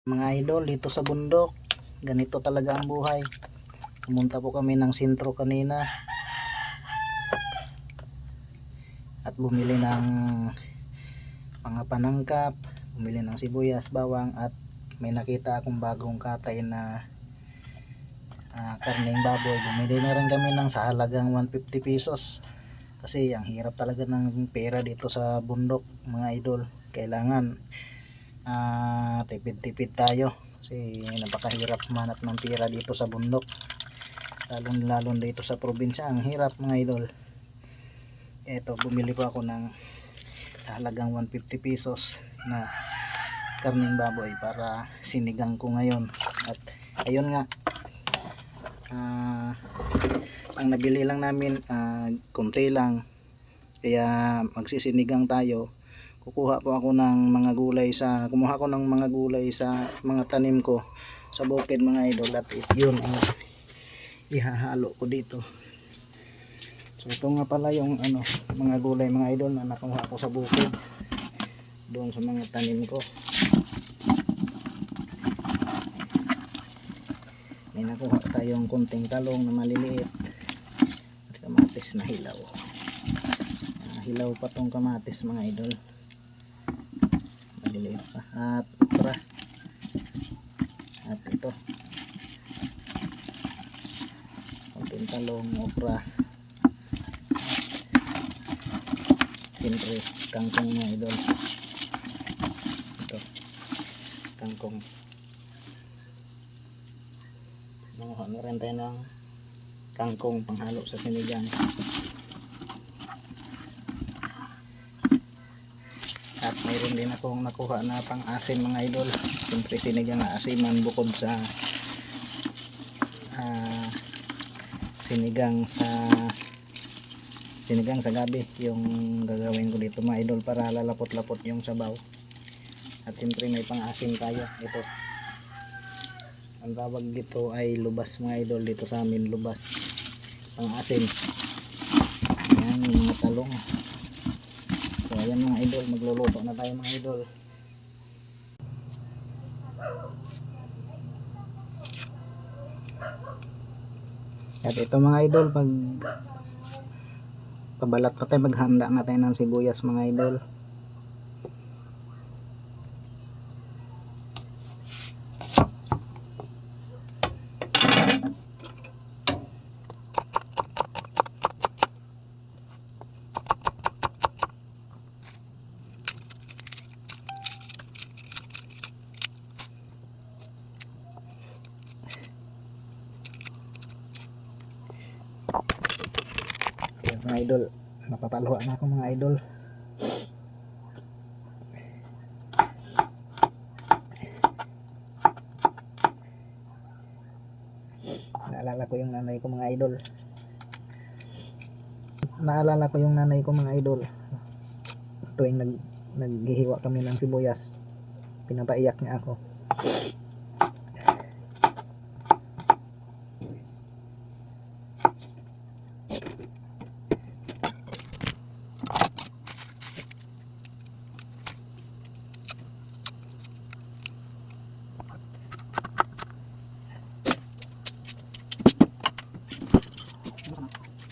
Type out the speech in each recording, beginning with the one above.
Mga idol, dito sa bundok, ganito talaga ang buhay. Pumunta po kami ng sentro kanina at bumili ng mga panangkap, bumili ng sibuyas, bawang, at may nakita akong bagong katay na karneng baboy. Bumili na rin kami ng sa halagang 150 pesos kasi ang hirap talaga ng pera dito sa bundok mga idol. Kailangan tipid-tipid tayo kasi napakahirap manap ng pera dito sa bundok, lalo dito sa probinsya. Ang hirap mga idol. Eto, bumili po ako ng sa halagang 150 pesos na karneng baboy para sinigang ko ngayon. At ayun nga, ang nabili lang namin konti lang, kaya magsisinigang tayo. Kumuha ko ng mga gulay sa mga tanim ko sa bukid mga idol, at yun ang ihahalo ko dito. So ito nga pala yung mga gulay mga idol na nakuha ko sa bukid doon sa mga tanim ko. May nakuha tayong kunting talong na maliliit at kamatis na hilaw. Hilaw pa tong kamatis mga idol, maliliit pa, at okra, at ito kunting talong, okra, siyempre kangkong mga idol. Ito kangkong, nanguha na rin tayo ng kangkong panghalo sa sinigang. At mayroon din akong nakuha na pang asin mga idol. Siyempre sinigang na asiman bukod sa sinigang sa gabi yung gagawin ko dito mga idol para lalapot-lapot yung sabaw. At siyempre may pang asin tayo. Ito, ang tawag dito ay lubas mga idol, dito sa amin lubas, pang asin. Ayan yung mga talong. So ayan mga idol, magluluto na tayo mga idol. At ito mga idol, pag pabalat na tayo, maghanda na tayo ng sibuyas mga idol. Mga idol, napapaluha na ako mga idol. Naalala ko yung nanay ko mga idol. Tuwing naghihiwa kami ng sibuyas, pinapaiyak niya ako.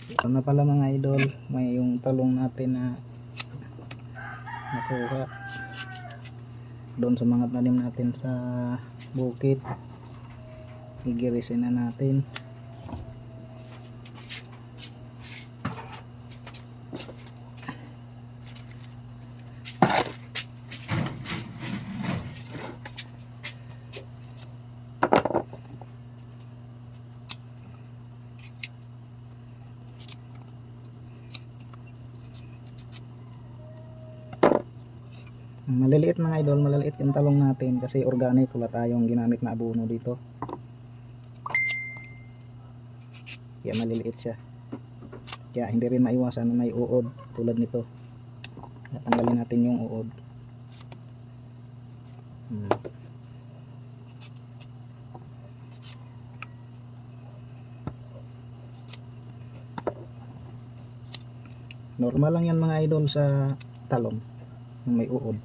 Ito na pala mga idol, may yung talong natin na nakuha doon sa mga tanim natin sa bukid. Gigirisin na natin. Maliliit mga idol, maliliit yung talong natin kasi organic, wala tayong ginamit na abono dito, kaya maliliit siya. Kaya hindi rin maiwasan na may uod tulad nito. Natanggalin natin yung uod. Normal lang yan mga idol sa talong yung may uod.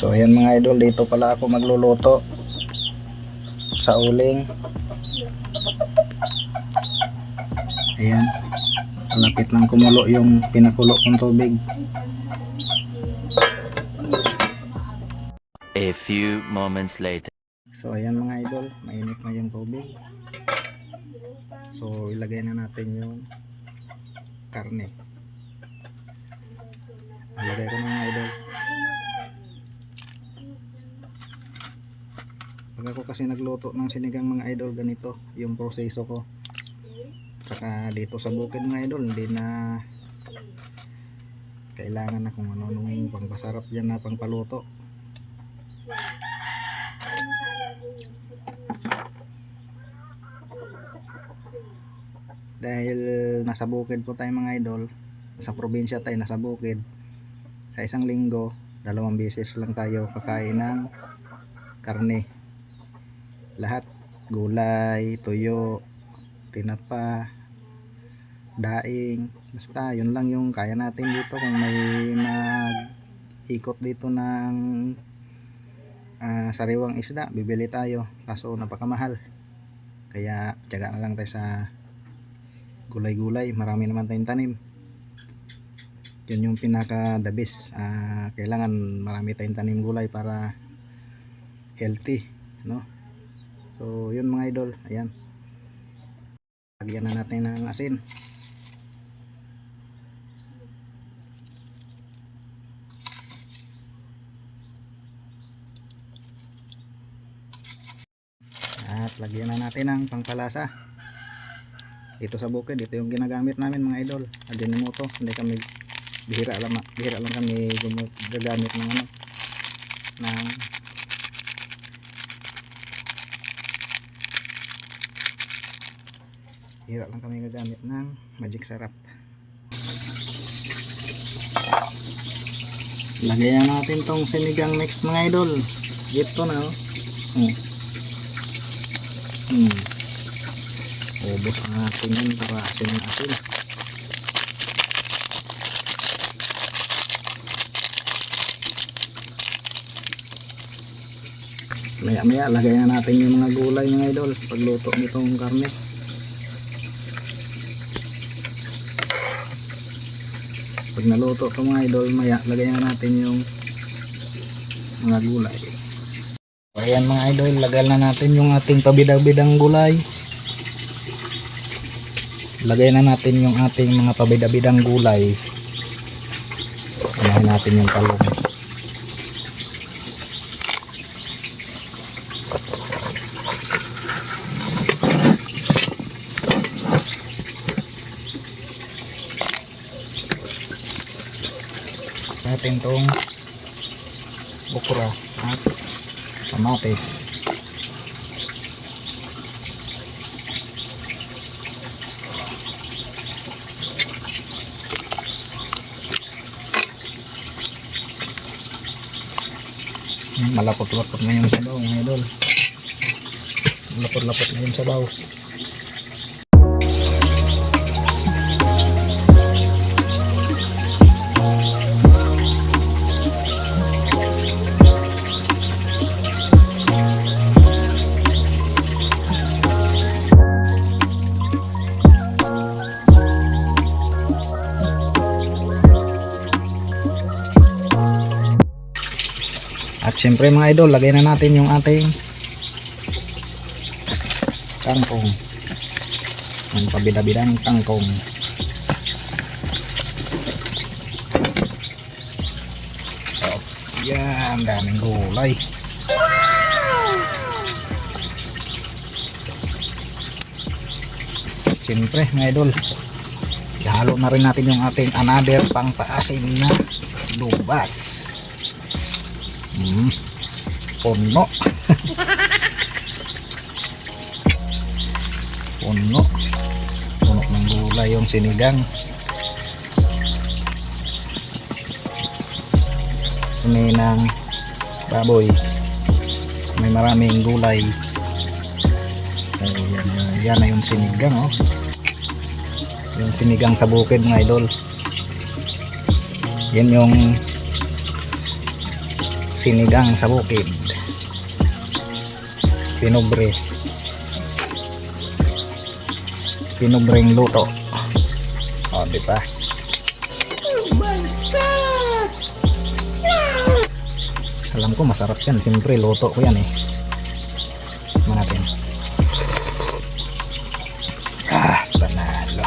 So ayan mga idol, dito pala ako magluluto sa uling. Ayan, malapit lang kumulo yung pinakulo kong tubig. A few moments later. So ayan mga idol, mainit na yung tubig. So ilagay na natin yung karne. Ilagay ko na mga idol. Pag ako kasi nagluto ng sinigang mga idol, ganito yung proseso ko. Saka dito sa bukid mga idol, hindi na kailangan na kung ano nung pangpasarap dyan na pangpaluto. Dahil nasa bukid po tayo mga idol, sa probinsya tayo, nasa bukid, sa isang linggo 2 beses lang tayo kakain ng karne. Lahat, gulay, tuyo, tinapa, daing, basta yun lang yung kaya natin dito. Kung may mag-ikot dito ng sariwang isda, bibili tayo, kaso napakamahal, kaya tiyaga na lang tayo sa gulay-gulay. Marami naman tayong tanim, yun yung pinaka the best. Kailangan marami tayong tanim gulay para healthy, no? So yun mga idol, ayan, lagyan na natin ng asin. At lagyan na natin ng pangpalasa. Dito sa bukid, ito yung ginagamit namin mga idol, Ajinomoto. Hindi kami, bihira lang kami gagamit ng ano, ng hira lang kami gagamit ng magic sarap. Lagyan natin tong sinigang mix mga idol. Ito na, oh. Ubos natin yun para asin. Maya lagay na natin yung mga gulay mga idol pagluto nitong karne. Pag naluto ito mga idol, maya lagay na natin yung mga gulay. Ayan mga idol, lagay na natin yung ating pabidabidang gulay. Lagay na natin yung ating mga pabidabidang gulay. Unahin natin yung talong. Natin tong okra at kamatis. Malapot-lapot na yung sabaw mga idol. Malapot-lapot na yung sabaw. At syempre mga idol, lagay na natin yung ating kangkong. Ang pabida-bidang kangkong. So, yan, daming gulay. At siyempre mga idol, ihalo na rin natin yung ating another pang paasim na lubas. Puno. Puno. Puno ng gulay yung sinigang. May ng baboy. May maraming gulay. Yan na yung sinigang, oh. Yung sinigang sa bukid mga idol. Yan yung sinigang sa bukid. Pinobre. Pinobreng luto. Oh, di ba? Alam ko masarap yan. Siyempre luto ko yan eh. Tignan natin. Panalo.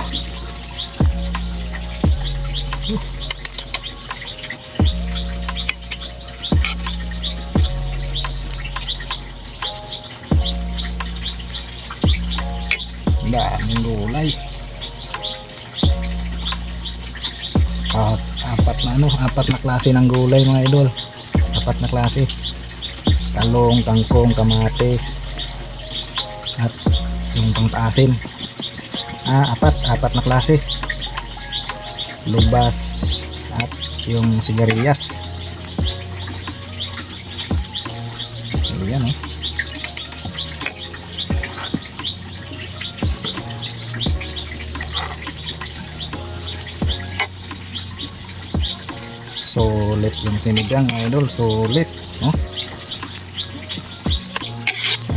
Daming gulay. Apat na klase ng gulay mga idol. Apat na klase. Talong, kangkong, kamatis at yung pangtaasin. Apat na klase. Lubas at yung sigarilyas. Ayan, oh. Sulit yung sinigang idol, sulit, no?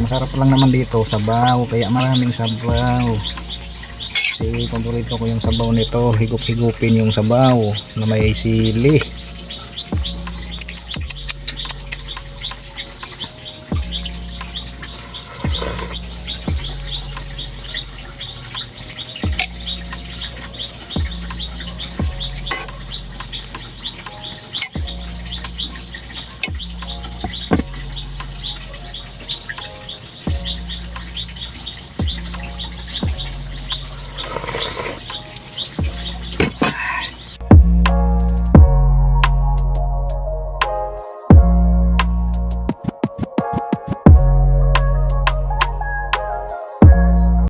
Masarap lang naman dito, sabaw, kaya maraming sabaw. Kasi paborito ko yung sabaw nito, higup-higupin yung sabaw na may sili.